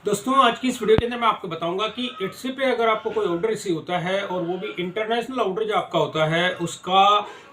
दोस्तों आज की इस वीडियो के अंदर मैं आपको बताऊंगा कि इट्सी पे अगर आपको कोई ऑर्डर रिसीव होता है और वो भी इंटरनेशनल ऑर्डर जो आपका होता है उसका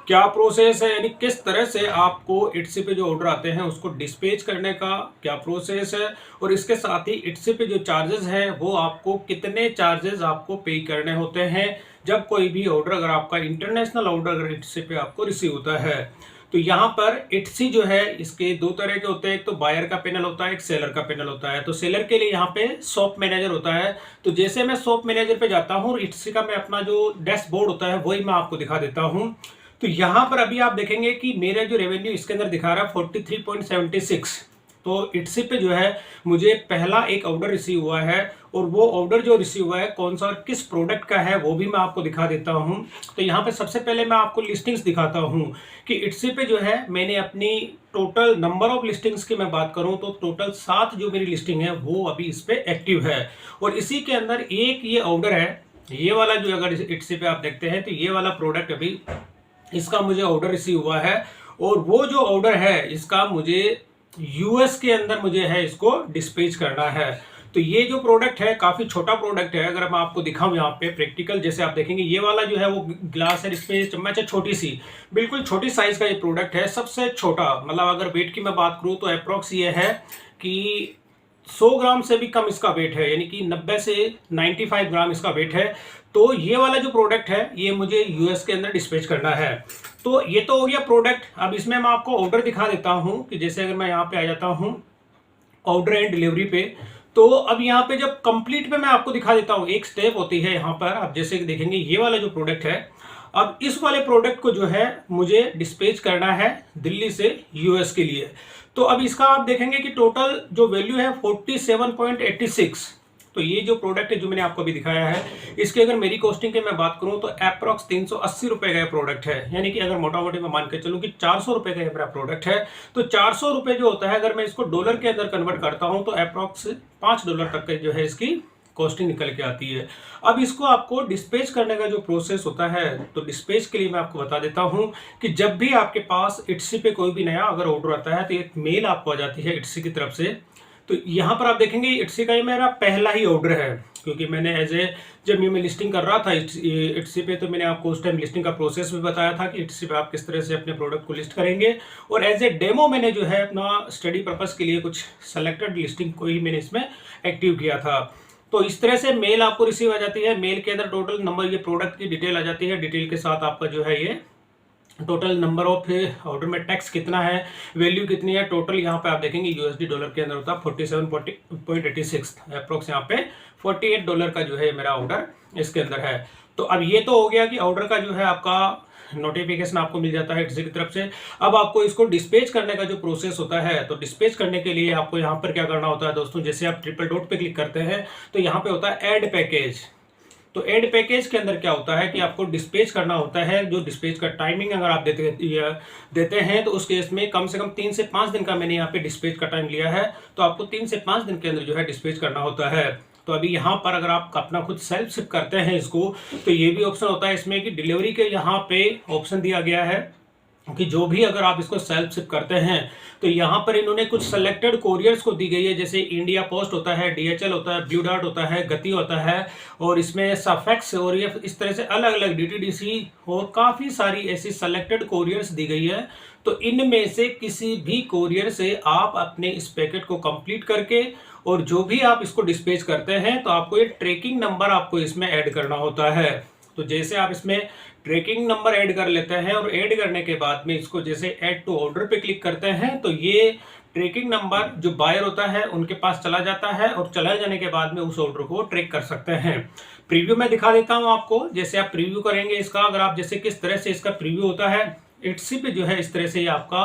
क्या प्रोसेस है, यानी किस तरह से आपको इट्सी पे जो ऑर्डर आते हैं उसको डिस्पैच करने का क्या प्रोसेस है, और इसके साथ ही इट्सी पे जो चार्जेस हैं वो आपको कितने चार्जेस आपको पे करने होते हैं जब कोई भी ऑर्डर अगर आपका इंटरनेशनल ऑर्डर अगर इट्सी पे आपको रिसीव होता है। तो यहाँ पर इट्सी जो है इसके दो तरह के होते हैं, एक तो बायर का पैनल होता है, एक सेलर का पैनल होता है। तो सेलर के लिए यहाँ पे शॉप मैनेजर होता है। तो जैसे मैं शॉप मैनेजर पे जाता हूँ, इट्सी का मैं अपना जो डैशबोर्ड होता है वही मैं आपको दिखा देता हूँ। तो यहाँ पर अभी आप देखेंगे कि मेरा जो रेवेन्यू इसके अंदर दिखा रहा है 43.76। तो इट्सी पे जो है मुझे पहला एक ऑर्डर रिसीव हुआ है, और वो ऑर्डर जो रिसीव हुआ है कौन सा और किस प्रोडक्ट का है वो भी मैं आपको दिखा देता हूं। तो यहाँ पे सबसे पहले मैं आपको लिस्टिंग्स दिखाता हूं कि इट्सी पे जो है मैंने अपनी टोटल नंबर ऑफ लिस्टिंग्स की मैं बात करूं तो टोटल 7 जो मेरी लिस्टिंग है वो अभी इस पे एक्टिव है। और इसी के अंदर एक ये ऑर्डर है, ये वाला जो अगर इट्सी पे आप देखते हैं तो ये वाला प्रोडक्ट अभी इसका मुझे ऑर्डर रिसीव हुआ है। और वो जो ऑर्डर है इसका मुझे यूएस के अंदर मुझे है इसको डिस्पैच करना है। तो ये जो प्रोडक्ट है काफी छोटा प्रोडक्ट है। अगर मैं आपको दिखाऊं यहाँ पे प्रैक्टिकल, जैसे आप देखेंगे ये वाला जो है वो ग्लास है, इसमें चम्मच है छोटी सी, बिल्कुल छोटी साइज का ये प्रोडक्ट है, सबसे छोटा। मतलब अगर वेट की मैं बात करूं तो अप्रोक्स ये है कि 100 ग्राम से भी कम इसका वेट है, यानी कि 90 से 95 ग्राम इसका वेट है। तो ये वाला जो प्रोडक्ट है ये मुझे यूएस के अंदर डिस्पैच करना है। तो ये तो हो गया प्रोडक्ट। अब इसमें मैं आपको ऑर्डर दिखा देता हूं कि जैसे अगर मैं यहाँ पे आ जाता हूं ऑर्डर एंड डिलीवरी पे, तो अब यहाँ पे जब कंप्लीट पे मैं आपको दिखा देता हूँ, एक स्टेप होती है यहाँ पर। आप जैसे देखेंगे ये वाला जो प्रोडक्ट है, अब इस वाले प्रोडक्ट को जो है मुझे डिस्पैच करना है दिल्ली से यूएस के लिए। तो अब इसका आप देखेंगे कि टोटल जो वैल्यू है 47.86। तो ये जो प्रोडक्ट है जो मैंने आपको अभी दिखाया है, इसकी अगर मेरी कॉस्टिंग की मैं बात करूं तो अप्रॉक्स 380 रुपए का ये प्रोडक्ट है। यानी कि अगर मोटा मोटी मैं मान के चलूं कि 400 रुपए का ये मेरा प्रोडक्ट है। तो 400 रुपए जो होता है अगर मैं इसको डॉलर के अंदर कन्वर्ट करता हूं तो अप्रॉक्स $5 तक का जो है इसकी कॉस्टिंग निकल के आती है। अब इसको आपको डिस्पैच करने का जो प्रोसेस होता है, तो डिस्पैच के लिए मैं आपको बता देता हूं कि जब भी आपके पास इट्सी पे कोई भी नया अगर ऑर्डर आता है तो एक मेल आपको आ जाती है इट्सी की तरफ से। तो यहाँ पर आप देखेंगे इट्सी का ये मेरा पहला ही ऑर्डर है, क्योंकि मैंने जब ये मैं लिस्टिंग कर रहा था इट्सी पे, तो मैंने आपको उस टाइम लिस्टिंग का प्रोसेस भी बताया था कि इट्सी पे आप किस तरह से अपने प्रोडक्ट को लिस्ट करेंगे। और एज ए डेमो मैंने जो है अपना स्टडी पर्पस के लिए कुछ सेलेक्टेड लिस्टिंग को ही मैंने इसमें एक्टिव किया था। तो इस तरह से मेल आपको रिसीव आ जाती है। मेल के अंदर टोटल नंबर, ये प्रोडक्ट की डिटेल आ जाती है, डिटेल के साथ आपका जो है ये टोटल नंबर ऑफ ऑर्डर में टैक्स कितना है, वैल्यू कितनी है, टोटल यहाँ पे आप देखेंगे यूएसडी डॉलर के अंदर होता है 47.86 अप्रोक्स। यहाँ पे $48 का जो है मेरा ऑर्डर इसके अंदर है। तो अब ये तो हो गया कि ऑर्डर का जो है आपका नोटिफिकेशन आपको मिल जाता है इट्सी की तरफ से। अब आपको इसको डिस्पैच करने का जो प्रोसेस होता है, तो डिस्पैच करने के लिए आपको यहाँ पर क्या करना होता है दोस्तों, जैसे आप ट्रिपल डॉट पे क्लिक करते हैं तो यहाँ पे होता है ऐड पैकेज। तो ऐड पैकेज के अंदर क्या होता है कि आपको डिस्पैच करना होता है। जो डिस्पैच का टाइमिंग अगर आप देते हैं तो उस केस में कम से कम 3 से 5 दिन का मैंने यहाँ पे डिस्पैच का टाइम लिया है। तो आपको 3 से 5 दिन के अंदर जो है डिस्पैच करना होता है। तो अभी यहाँ पर अगर आप अपना खुद सेल्फ शिप करते हैं इसको, तो ये भी ऑप्शन होता है इसमें कि डिलीवरी के यहाँ पे ऑप्शन दिया गया है कि जो भी अगर आप इसको सेल्फ शिप करते हैं तो यहाँ पर इन्होंने कुछ सेलेक्टेड कोरियर्स को दी गई है, जैसे इंडिया पोस्ट होता है, डीएचएल होता है, ब्लू डार्ट होता है, गति होता है, और इसमें सफेक्स और ये इस तरह से अलग अलग डीटीडीसी और काफ़ी सारी ऐसी सेलेक्टेड कोरियर्स दी गई है। तो इनमें से किसी भी कोरियर से आप अपने इस पैकेट को कंप्लीट करके और जो भी आप इसको डिस्पैच करते हैं तो आपको ये ट्रैकिंग नंबर आपको इसमें ऐड करना होता है। तो जैसे आप इसमें ट्रैकिंग नंबर ऐड कर लेते हैं और ऐड करने के बाद में इसको जैसे ऐड टू ऑर्डर पे क्लिक करते हैं तो ये ट्रैकिंग नंबर जो बायर होता है उनके पास चला जाता है, और चला जाने के बाद में उस ऑर्डर को ट्रैक कर सकते हैं। प्रीव्यू में दिखा देता हूं आपको, जैसे आप प्रीव्यू करेंगे इसका, अगर आप जैसे किस तरह से इसका प्रीव्यू होता है इट्सी पे जो है इस तरह से ये आपका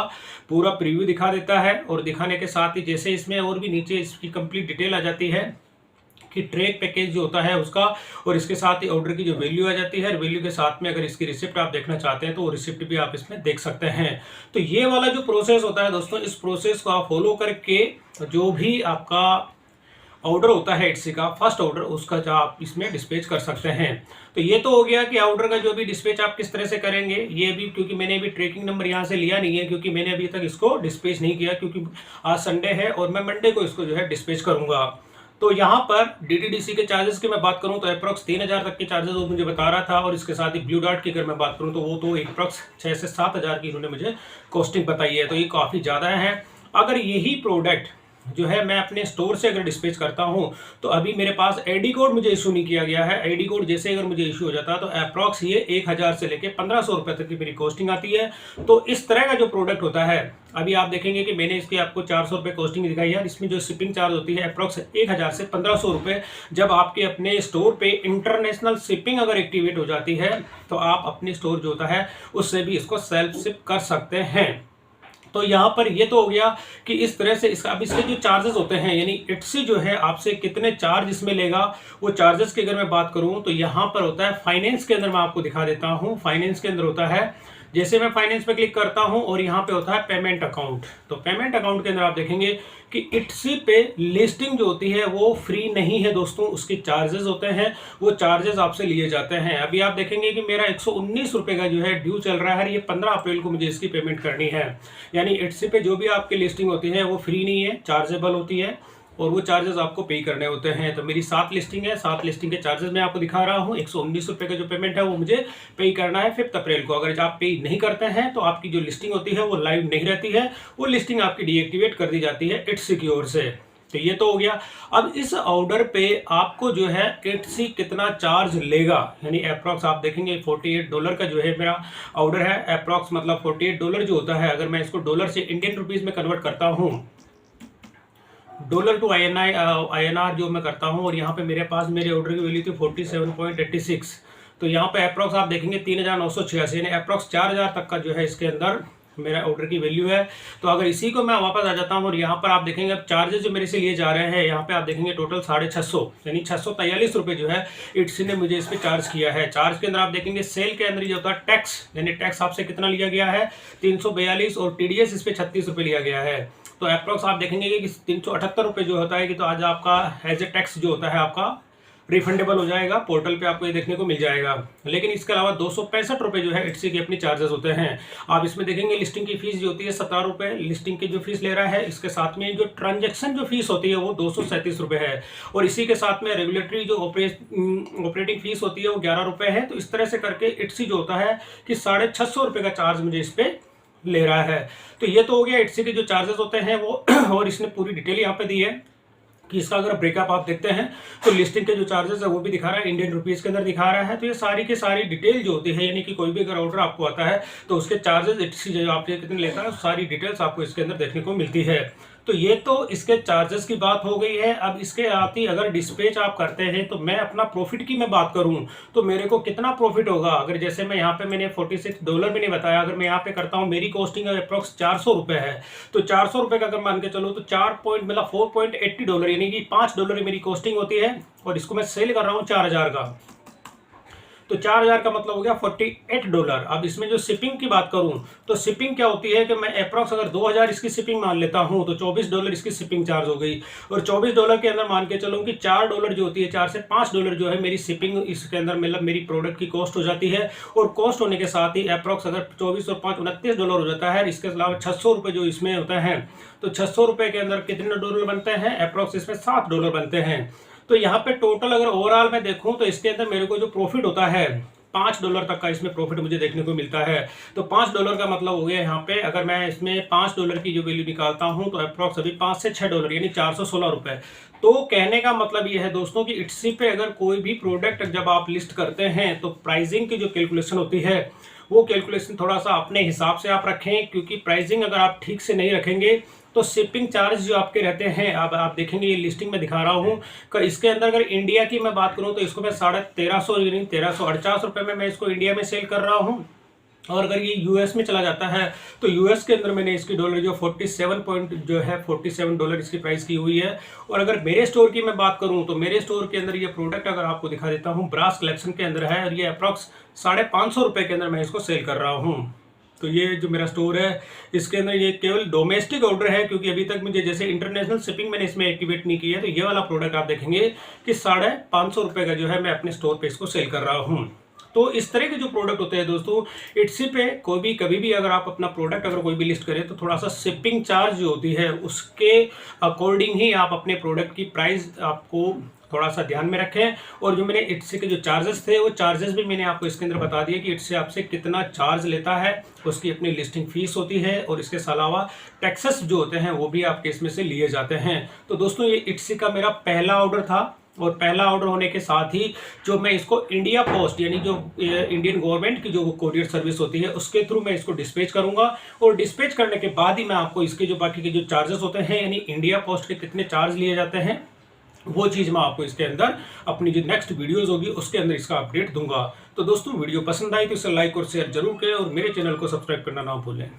पूरा प्रीव्यू दिखा देता है। और दिखाने के साथ ही जैसे इसमें और भी नीचे इसकी कंप्लीट डिटेल आ जाती है कि ट्रैक पैकेज जो होता है उसका, और इसके साथ ही ऑर्डर की जो वैल्यू आ जाती है, वैल्यू के साथ में अगर इसकी रिसिप्ट आप देखना चाहते हैं तो वो रिसिप्ट भी आप इसमें देख सकते हैं। तो ये वाला जो प्रोसेस होता है दोस्तों, इस प्रोसेस को आप फॉलो करके जो भी आपका ऑर्डर होता है इट्सी का फर्स्ट ऑर्डर, उसका जो आप इसमें डिस्पैच कर सकते हैं। तो ये तो हो गया कि ऑर्डर का जो भी डिस्पैच आप किस तरह से करेंगे। ये भी क्योंकि मैंने अभी ट्रैकिंग नंबर यहाँ से लिया नहीं है, क्योंकि मैंने अभी तक इसको डिस्पैच नहीं किया, क्योंकि आज संडे है और मैं मंडे को इसको जो है डिस्पैच करूंगा। तो यहाँ पर DTDC के चार्जेस की मैं बात करूँ तो अप्रॉक्स 3000 तक के चार्जेस वो मुझे बता रहा था, और इसके साथ ही ब्लू डार्ट की अगर मैं बात करूँ तो वो तो अप्रॉक्स 6 से 7000 की इन्होंने मुझे कॉस्टिंग बताई है। तो ये काफ़ी ज़्यादा है। अगर यही प्रोडक्ट जो है मैं अपने स्टोर से अगर डिस्पैच करता हूं तो अभी मेरे पास आईडी कोड मुझे इशू नहीं किया गया है। आईडी कोड जैसे अगर मुझे इशू हो जाता है तो अप्रॉक्स ये 1000 से लेके 1500 रुपए तक की मेरी कॉस्टिंग आती है। तो इस तरह का जो प्रोडक्ट होता है, अभी आप देखेंगे कि मैंने इसकी आपको 400 रुपये कॉस्टिंग दिखाई है, इसमें जो शिपिंग चार्ज होती है अप्रॉक्स 1000 से 1500 रुपये। जब आपके अपने स्टोर पे इंटरनेशनल शिपिंग अगर एक्टिवेट हो जाती है तो आप अपने स्टोर जो होता है उससे भी इसको सेल्फ शिप कर सकते हैं। तो यहाँ पर ये तो हो गया कि इस तरह से इसका अब इसके जो चार्जेस होते हैं, यानी इट्सी जो है आपसे कितने चार्ज इसमें लेगा, वो चार्जेस की अगर मैं बात करूँ तो यहाँ पर होता है फाइनेंस के अंदर, मैं आपको दिखा देता हूँ। फाइनेंस के अंदर होता है, जैसे मैं फाइनेंस पे क्लिक करता हूं और यहाँ पे होता है पेमेंट अकाउंट। तो पेमेंट अकाउंट के अंदर आप देखेंगे कि इट्सी पे लिस्टिंग जो होती है वो फ्री नहीं है दोस्तों, उसके चार्जेस होते हैं, वो चार्जेस आपसे लिए जाते हैं। अभी आप देखेंगे कि मेरा 119 रुपए का जो है ड्यू चल रहा है, ये 15 अप्रैल को मुझे इसकी पेमेंट करनी है। यानी इट्सी पे जो भी आपकी लिस्टिंग होती है वो फ्री नहीं है, चार्जेबल होती है, और वो चार्जेस आपको पे करने होते हैं। तो मेरी 7 लिस्टिंग है, 7 लिस्टिंग के चार्जेस मैं आपको दिखा रहा हूँ। 119 रुपये का जो पेमेंट है वो मुझे पे करना है 5 अप्रैल को। अगर आप पे नहीं करते हैं तो आपकी जो लिस्टिंग होती है वो लाइव नहीं रहती है, वो लिस्टिंग आपकी डीएक्टिवेट कर दी जाती है इट्सी की ओर से। तो ये तो हो गया। अब इस ऑर्डर पे आपको जो है इट्सी कितना चार्ज लेगा, यानी अप्रॉक्स आप देखेंगे $48 का जो है मेरा ऑर्डर है। अप्रॉक्स मतलब $48 जो होता है, अगर मैं इसको डॉलर से इंडियन रुपीज में कन्वर्ट करता हूँ, डॉलर टू INR जो मैं करता हूं, और यहाँ पे मेरे पास मेरे ऑर्डर की वैल्यू थी 47.86। तो यहाँ पे अप्रॉक्स आप देखेंगे 3986, यानी अप्रॉक्स 4000 तक का जो है इसके अंदर मेरा ऑर्डर की वैल्यू है। तो अगर इसी को मैं वापस आ जाता हूँ और यहाँ पर आप देखेंगे अब चार्जेस जो मेरे से लिए जा रहे हैं, यहाँ पे आप देखेंगे टोटल 650, यानी 643 रुपये जो है इट्सी ने मुझे इस पर चार्ज किया है। चार्ज के अंदर आप देखेंगे सेल के अंदर जो होता है टैक्स, यानी टैक्स आपसे कितना लिया गया है 342, और TDS इस पर 36 रुपये लिया गया है। तो अप्रॉक्स आप देखेंगे कि 378 रुपये जो होता है कि तो आज आपका एज ए टैक्स जो होता है आपका रिफंडेबल हो जाएगा, पोर्टल पे आपको ये देखने को मिल जाएगा। लेकिन इसके अलावा 265 रुपये जो है इट्सी के अपनी चार्जेस होते हैं। आप इसमें देखेंगे लिस्टिंग की फीस जो होती है 17 रुपये, लिस्टिंग की जो फीस ले रहा है, इसके साथ में जो ट्रांजेक्शन जो फीस होती है वो 237 रुपये है, और इसी के साथ में रेगुलेटरी जो ऑपरेटिंग फीस होती है वो 11 रुपये है। तो इस तरह से करके इट्सी जो होता है कि 650 रुपये का चार्ज मुझे इस पर ले रहा है। तो ये तो हो गया इट्सी के जो चार्जेस होते हैं वो, और इसने पूरी डिटेल यहाँ पे दी है कि इसका अगर ब्रेकअप आप देखते हैं तो लिस्टिंग के जो चार्जेस है वो भी दिखा रहा है, इंडियन रुपीस के अंदर दिखा रहा है। तो ये सारी की सारी डिटेल जो होती है, यानी कि कोई भी अगर ऑर्डर आपको आता है तो उसके चार्जेस इट्सी जो आपके कितने लेता है, सारी डिटेल्स आपको इसके अंदर देखने को मिलती है। तो ये तो इसके चार्जेस की बात हो गई है। अब इसके आती अगर डिस्पैच आप करते हैं तो मैं अपना प्रॉफिट की मैं बात करूं तो मेरे को कितना प्रॉफिट होगा। अगर जैसे मैं यहाँ पे मैंने $46 भी नहीं बताया, अगर मैं यहाँ पे करता हूँ, मेरी कॉस्टिंग अप्रॉक्स 400 रुपये है। तो 400 रुपये का अगर मान के चलो तो 4.80 डॉलर, यानी कि $5 मेरी कॉस्टिंग होती है, और इसको मैं सेल कर रहा हूँ 4000 का। तो 4000 का मतलब हो गया $48। अब इसमें जो शिपिंग की बात करूं तो शिपिंग क्या होती है कि मैं अप्रॉक्स अगर 2000 इसकी शिपिंग मान लेता हूं तो $24 इसकी शिपिंग चार्ज हो गई, और $24 के अंदर मान के चलूं कि $4 जो होती है, $4 से $5 जो है मेरी शिपिंग इसके अंदर मतलब मेरी प्रोडक्ट की कॉस्ट हो जाती है। और कॉस्ट होने के साथ ही अप्रॉक्स अगर 24 और 5 $29 हो जाता है। इसके अलावा 600 रुपये जो इसमें होता है, तो 600 रुपये के अंदर कितने डॉलर बनते हैं, अप्रॉक्स इसमें $7 बनते हैं। तो यहाँ पे टोटल अगर ओवरऑल मैं देखूं तो इसके अंदर मेरे को जो प्रॉफिट होता है $5 तक का इसमें प्रॉफिट मुझे देखने को मिलता है। तो $5 का मतलब हो गया यहाँ पे, अगर मैं इसमें $5 की जो वैल्यू निकालता हूँ तो अप्रॉक्स अभी 5 से $6 यानी 416 रुपये। तो कहने का मतलब ये है दोस्तों कि इट्सी पे अगर कोई भी प्रोडक्ट जब आप लिस्ट करते हैं तो प्राइसिंग की जो कैलकुलेशन होती है वो कैलकुलेशन थोड़ा सा अपने हिसाब से आप रखें, क्योंकि प्राइसिंग अगर आप ठीक से नहीं रखेंगे तो शिपिंग चार्ज जो आपके रहते हैं, अब आप देखेंगे ये लिस्टिंग में दिखा रहा हूँ कि इसके अंदर अगर इंडिया की मैं बात करूँ तो इसको मैं 1350 यानी 1348 रुपये में मैं इसको इंडिया में सेल कर रहा हूँ। और अगर ये यूएस में चला जाता है तो यूएस के अंदर मैंने इसकी डॉलर जो 47 डॉलर इसकी प्राइस की हुई है। और अगर मेरे स्टोर की मैं बात करूं तो मेरे स्टोर के अंदर ये प्रोडक्ट अगर आपको दिखा देता हूं, ब्रास कलेक्शन के अंदर है, और ये अप्रॉक्स 550 रुपये के अंदर मैं इसको सेल कर रहा हूं। तो ये जो मेरा स्टोर है इसके अंदर ये केवल डोमेस्टिक ऑर्डर है, क्योंकि अभी तक मुझे जैसे इंटरनेशनल शिपिंग मैंने इसमें एक्टिवेट नहीं की है। तो ये वाला प्रोडक्ट आप देखेंगे कि 550 रुपये का जो है मैं अपने स्टोर पे इसको सेल कर रहा हूँ। तो इस तरह के जो प्रोडक्ट होते हैं दोस्तों, इट्सी पे कोई भी कभी भी अगर आप अपना प्रोडक्ट अगर कोई भी लिस्ट करें तो थोड़ा सा शिपिंग चार्ज जो होती है उसके अकॉर्डिंग ही आप अपने प्रोडक्ट की प्राइस आपको थोड़ा सा ध्यान में रखें। और जो मैंने इट्सी के जो चार्जेस थे वो चार्जेस भी मैंने आपको इसके अंदर बता दिए कि इट्सी आपसे कितना चार्ज लेता है, उसकी अपनी लिस्टिंग फीस होती है और इसके अलावा टैक्सेस जो होते हैं वो भी आपके इसमें से लिए जाते हैं। तो दोस्तों ये इट्सी का मेरा पहला ऑर्डर था और पहला ऑर्डर होने के साथ ही जो मैं इसको इंडिया पोस्ट यानी जो इंडियन गवर्नमेंट की जो कोरियर सर्विस होती है उसके थ्रू मैं इसको डिस्पैच करूंगा और डिस्पैच करने के बाद ही मैं आपको इसके जो बाकी के जो चार्जेस होते हैं यानी इंडिया पोस्ट के कितने चार्ज लिए जाते हैं वो चीज़ मैं आपको इसके अंदर अपनी जो नेक्स्ट वीडियोस होगी उसके अंदर इसका अपडेट दूंगा। तो दोस्तों वीडियो पसंद आई तो इसे लाइक और शेयर जरूर करें और मेरे चैनल को सब्सक्राइब करना ना भूलें।